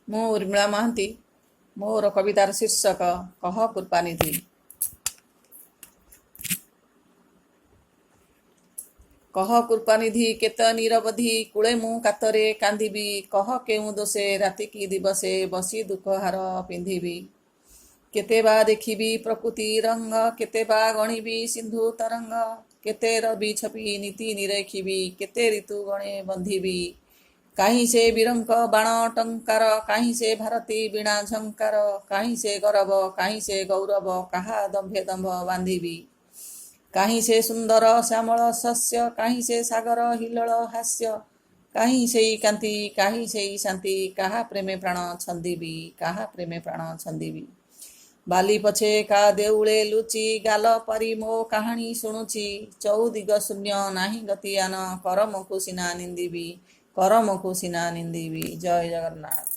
ମୁଁ ଉର୍ମିଳା ମହାନ୍ତି। ମୋର କବିତାର ଶୀର୍ଷକ କହ କୃପାନିଧି। କହ କୃପାନିଧି କେତେ ନିରବଧି କୂଳେ ମୁଁ କାତରେ କାନ୍ଦିବି। କହ କେଉଁ ଦୋଷେ ରାତିକି ଦିବସେ ବସି ଦୁଃଖହାର ପିନ୍ଧିବି। କେତେ ବା ଦେଖିବି ପ୍ରକୃତି ରଙ୍ଗ, କେତେ ବା ଗଣିବି ସିନ୍ଧୁ ତରଙ୍ଗ। କେତେ ରବି ଛପି ନୀତି ନିରେଖିବି, କେତେ ଋତୁ ଗଣେ ବନ୍ଧିବି। କାହିଁ ସେ ବୀରଙ୍କ ବାଣ ଟଙ୍କାର, କାହିଁ ସେ ଭାରତୀ ବୀଣା ଝଙ୍କାର। କାହିଁ ସେ ଗରବ, କାହିଁ ସେ ଗୌରବ, କାହା ଦମ୍ଭେ ଦମ୍ଭ ବାନ୍ଧିବି। କାହିଁ ସେ ସୁନ୍ଦର ଶ୍ୟାମଳ ଶସ୍ୟ, କାହିଁ ସେ ସାଗର ହିଲ୍ଲୋଳ ହାସ୍ୟ। କାହିଁ ସେଇ କାନ୍ତି, କାହିଁ ସେଇ ଶାନ୍ତି, କାହା ପ୍ରେମେ ପ୍ରାଣ ଛନ୍ଦିବି, କାହା ପ୍ରେମେ ପ୍ରାଣ ଛନ୍ଦିବି। ବାଲି ପଛେ କା ଦେଉଳେ ଲୁଚି, ଗାଲ ପାରି ମୋ କାହାଣୀ ଶୁଣୁଛି। ଚଉଦିଗ ଶୂନ୍ୟ ନାହିଁ ଗତିଆନ, କରମକୁ ସିନା ନିନ୍ଦିବି, କରମକୁ ସିନା ନିନ୍ଦିବି। ଜୟ ଜଗନ୍ନାଥ।